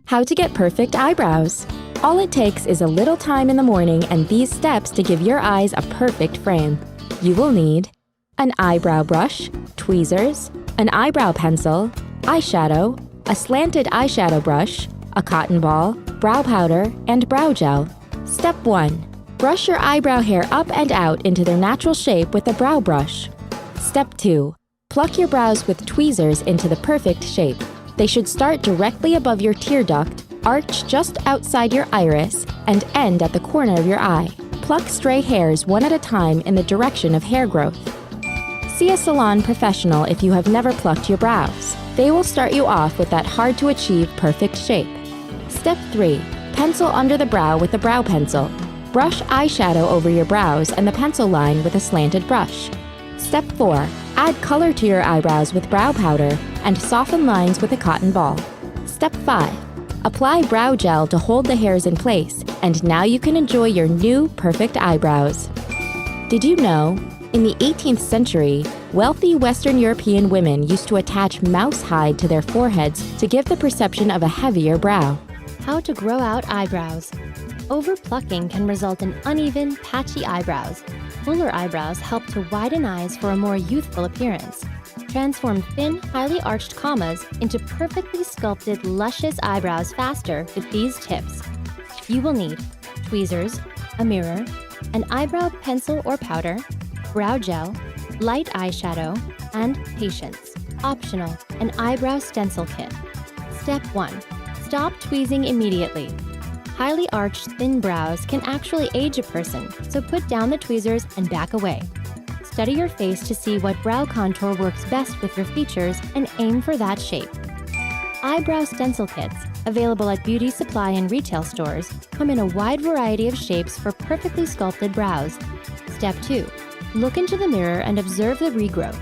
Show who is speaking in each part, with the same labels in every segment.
Speaker 1: How to get perfect eyebrows. All it takes is a little time in the morning and these steps to give your eyes a perfect frame. You will need an eyebrow brush, tweezers, an eyebrow pencil, eyeshadow, a slanted eyeshadow brush, a cotton ball, brow powder, and brow gel. Step 1. Brush your eyebrow hair up and out into their natural shape with a brow brush. Step 2. Pluck your brows with tweezers into the perfect shape. They should start directly above your tear duct, arch just outside your iris, and end at the corner of your eye. Pluck stray hairs one at a time in the direction of hair growth. See a salon professional if you have never plucked your brows. They will start you off with that hard-to-achieve perfect shape. Step 3. Pencil under the brow with a brow pencil. Brush eyeshadow over your brows and the pencil line with a slanted brush. Step 4. Add color to your eyebrows with brow powder and soften lines with a cotton ball. Step 5. Apply brow gel to hold the hairs in place, and now you can enjoy your new perfect eyebrows. Did you know? In the 18th century, wealthy Western European women used to attach mouse hide to their foreheads to give the perception of a heavier brow.
Speaker 2: How to grow out eyebrows. Overplucking can result in uneven, patchy eyebrows. Fuller eyebrows help to widen eyes for a more youthful appearance. Transform thin, highly arched commas into perfectly sculpted, luscious eyebrows faster with these tips. You will need tweezers, a mirror, an eyebrow pencil or powder, brow gel, light eyeshadow, and patience. Optional, an eyebrow stencil kit. Step 1. Stop tweezing immediately. Highly arched, thin brows can actually age a person, so put down the tweezers and back away. Study your face to see what brow contour works best with your features and aim for that shape. Eyebrow stencil kits, available at beauty supply and retail stores, come in a wide variety of shapes for perfectly sculpted brows. Step 2. Look into the mirror and observe the regrowth.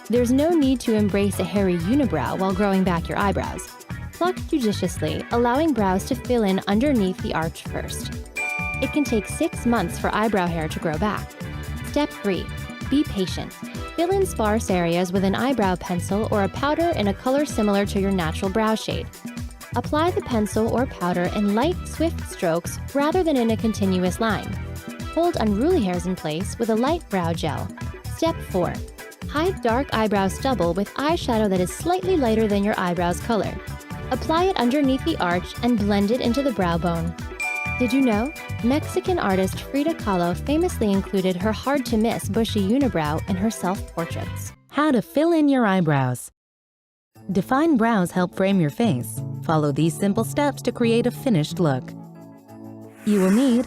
Speaker 2: There's no need to embrace a hairy unibrow while growing back your eyebrows. Pluck judiciously, allowing brows to fill in underneath the arch first. It can take 6 months for eyebrow hair to grow back. Step 3. Be patient. Fill in sparse areas with an eyebrow pencil or a powder in a color similar to your natural brow shade. Apply the pencil or powder in light, swift strokes rather than in a continuous line. Hold unruly hairs in place with a light brow gel. Step 4. Hide dark eyebrow stubble with eyeshadow that is slightly lighter than your eyebrow's color. Apply it underneath the arch and blend it into the brow bone. Did you know? Mexican artist Frida Kahlo famously included her hard-to-miss bushy unibrow in her self-portraits.
Speaker 3: How to fill in your eyebrows. Defined brows help frame your face. Follow these simple steps to create a finished look. You will need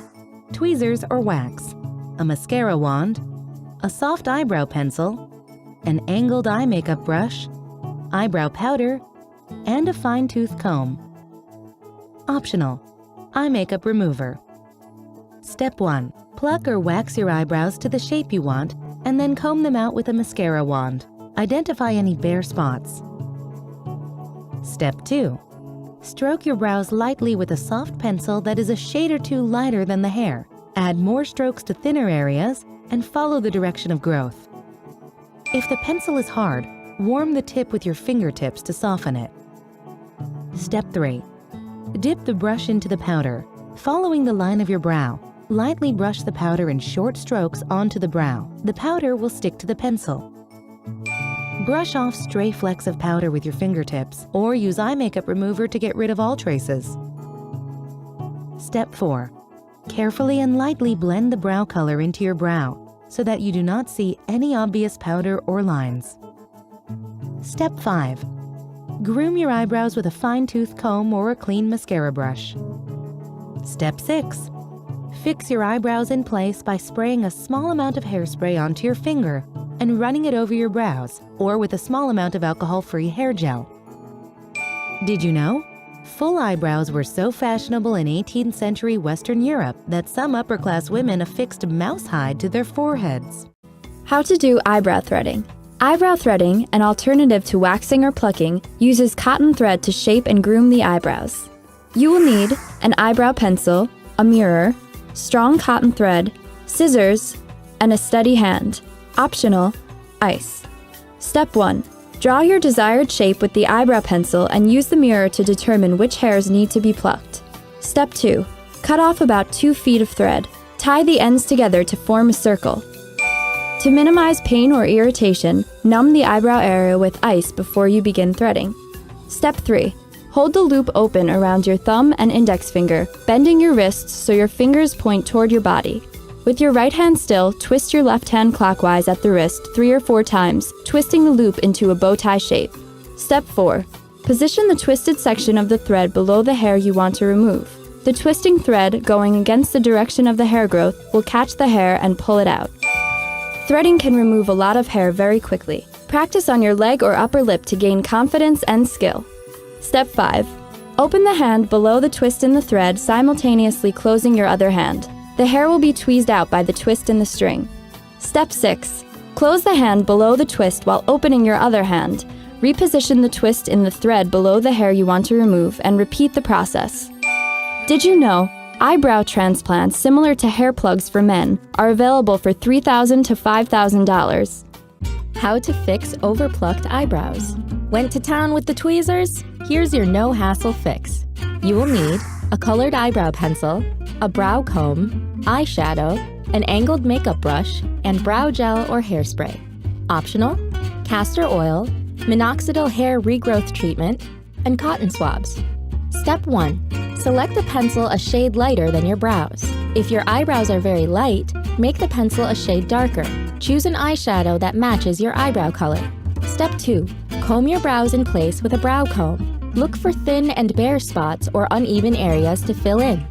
Speaker 3: tweezers or wax, a mascara wand, a soft eyebrow pencil, an angled eye makeup brush, eyebrow powder, and a fine-tooth comb. Optional, eye makeup remover. Step 1. Pluck or wax your eyebrows to the shape you want and then comb them out with a mascara wand. Identify any bare spots. Step 2. Stroke your brows lightly with a soft pencil that is a shade or two lighter than the hair. Add more strokes to thinner areas and follow the direction of growth. If the pencil is hard, warm the tip with your fingertips to soften it. Step 3. Dip the brush into the powder. Following the line of your brow, lightly brush the powder in short strokes onto the brow. The powder will stick to the pencil. Brush off stray flecks of powder with your fingertips or use eye makeup remover to get rid of all traces. Step 4. Carefully and lightly blend the brow color into your brow so that you do not see any obvious powder or lines. Step 5. Groom your eyebrows with a fine-tooth comb or a clean mascara brush. Step 6. Fix your eyebrows in place by spraying a small amount of hairspray onto your finger and running it over your brows, or with a small amount of alcohol-free hair gel. Did you know? Full eyebrows were so fashionable in 18th century Western Europe that some upper-class women affixed mouse hide to their foreheads.
Speaker 1: How to do eyebrow threading. Eyebrow threading, an alternative to waxing or plucking, uses cotton thread to shape and groom the eyebrows. You will need an eyebrow pencil, a mirror, strong cotton thread, scissors, and a steady hand. Optional, ice. Step 1.
Speaker 4: Draw your desired shape with the eyebrow pencil and use the mirror to determine which hairs need to be plucked. Step 2. Cut off about 2 feet of thread. Tie the ends together to form a circle. To minimize pain or irritation, numb the eyebrow area with ice before you begin threading. Step 3. Hold the loop open around your thumb and index finger, bending your wrists so your fingers point toward your body. With your right hand still, twist your left hand clockwise at the wrist 3 or 4 times, twisting the loop into a bow tie shape. Step 4. Position the twisted section of the thread below the hair you want to remove. The twisting thread, going against the direction of the hair growth, will catch the hair and pull it out. Threading can remove a lot of hair very quickly. Practice on your leg or upper lip to gain confidence and skill. Step 5. Open the hand below the twist in the thread, simultaneously closing your other hand. The hair will be tweezed out by the twist in the string. Step 6. Close the hand below the twist while opening your other hand. Reposition the twist in the thread below the hair you want to remove and repeat the process. Did you know eyebrow transplants similar to hair plugs for men are available for $3,000 to $5,000?
Speaker 1: How to fix overplucked eyebrows. Went to town with the tweezers? Here's your no-hassle fix. You will need a colored eyebrow pencil, a brow comb, eyeshadow, an angled makeup brush, and brow gel or hairspray. Optional: castor oil, minoxidil hair regrowth treatment, and cotton swabs. Step 1. Select a pencil a shade lighter than your brows. If your eyebrows are very light, make the pencil a shade darker. Choose an eyeshadow that matches your eyebrow color. Step 2. Comb your brows in place with a brow comb. Look for thin and bare spots or uneven areas to fill in.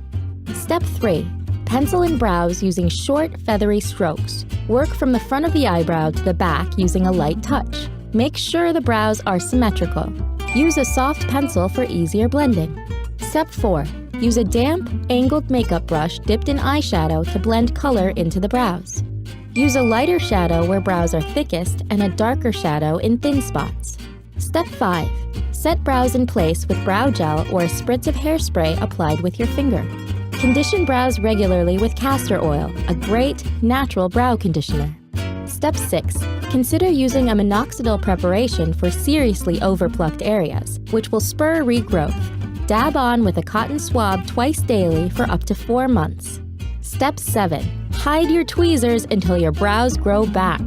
Speaker 1: Step 3. Pencil in brows using short, feathery strokes. Work from the front of the eyebrow to the back using a light touch. Make sure the brows are symmetrical. Use a soft pencil for easier blending. Step 4. Use a damp, angled makeup brush dipped in eyeshadow to blend color into the brows. Use a lighter shadow where brows are thickest and a darker shadow in thin spots. Step 5. Set brows in place with brow gel or a spritz of hairspray applied with your finger. Condition brows regularly with castor oil, a great, natural brow conditioner. Step 6. Consider using a minoxidil preparation for seriously overplucked areas, which will spur regrowth. Dab on with a cotton swab twice daily for up to 4 months. Step 7. Hide your tweezers until your brows grow back.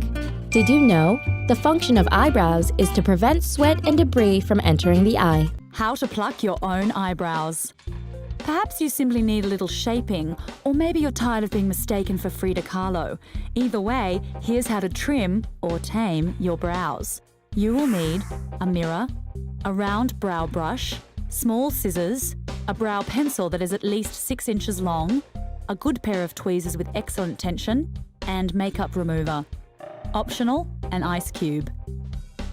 Speaker 1: Did you know? The function of eyebrows is to prevent sweat and debris from entering the eye.
Speaker 5: How to pluck your own eyebrows. Perhaps you simply need a little shaping, or maybe you're tired of being mistaken for Frida Kahlo. Either way, here's how to trim or tame your brows. You will need a mirror, a round brow brush, small scissors, a brow pencil that is at least 6 inches long, a good pair of tweezers with excellent tension, and makeup remover. Optional, an ice cube.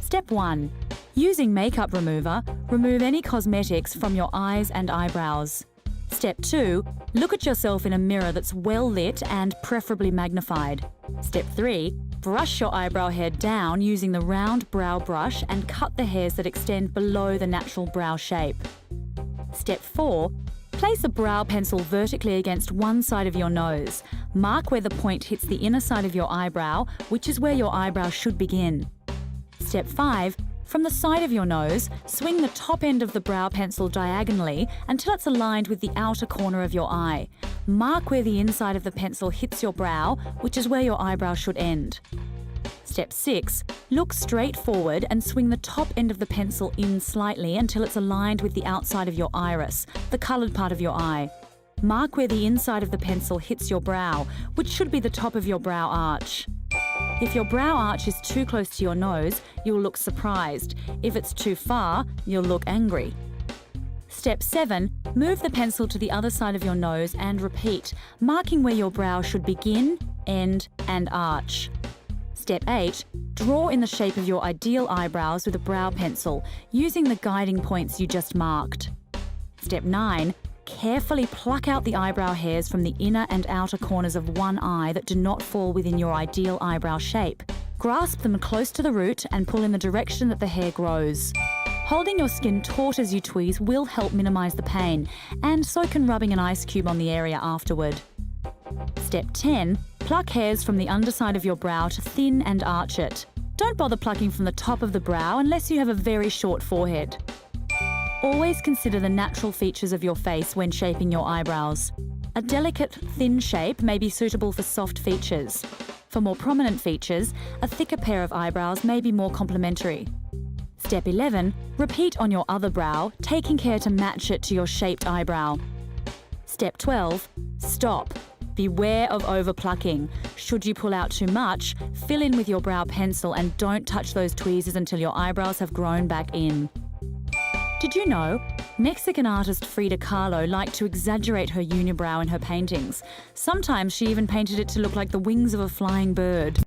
Speaker 5: Step 1. Using makeup remover, remove any cosmetics from your eyes and eyebrows. Step 2. Look at yourself in a mirror that's well lit and preferably magnified. Step 3. Brush your eyebrow hair down using the round brow brush and cut the hairs that extend below the natural brow shape. Step 4. Place a brow pencil vertically against one side of your nose. Mark where the point hits the inner side of your eyebrow, which is where your eyebrow should begin. Step 5. From the side of your nose, swing the top end of the brow pencil diagonally until it's aligned with the outer corner of your eye. Mark where the inside of the pencil hits your brow, which is where your eyebrow should end. Step 6. Look straight forward and swing the top end of the pencil in slightly until it's aligned with the outside of your iris, the coloured part of your eye. Mark where the inside of the pencil hits your brow, which should be the top of your brow arch. If your brow arch is too close to your nose, you'll look surprised. If it's too far, you'll look angry. Step 7. Move the pencil to the other side of your nose and repeat, marking where your brow should begin, end, and arch. Step 8. Draw in the shape of your ideal eyebrows with a brow pencil, using the guiding points you just marked. Step 9. Carefully pluck out the eyebrow hairs from the inner and outer corners of one eye that do not fall within your ideal eyebrow shape. Grasp them close to the root and pull in the direction that the hair grows. Holding your skin taut as you tweeze will help minimise the pain, and so can rubbing an ice cube on the area afterward. Step 10. Pluck hairs from the underside of your brow to thin and arch it. Don't bother plucking from the top of the brow unless you have a very short forehead. Always consider the natural features of your face when shaping your eyebrows. A delicate, thin shape may be suitable for soft features. For more prominent features, a thicker pair of eyebrows may be more complementary. Step 11. Repeat on your other brow, taking care to match it to your shaped eyebrow. Step 12. Stop. Beware of overplucking. Should you pull out too much, fill in with your brow pencil and don't touch those tweezers until your eyebrows have grown back in. Did you know? Mexican artist Frida Kahlo liked to exaggerate her unibrow in her paintings. Sometimes she even painted it to look like the wings of a flying bird.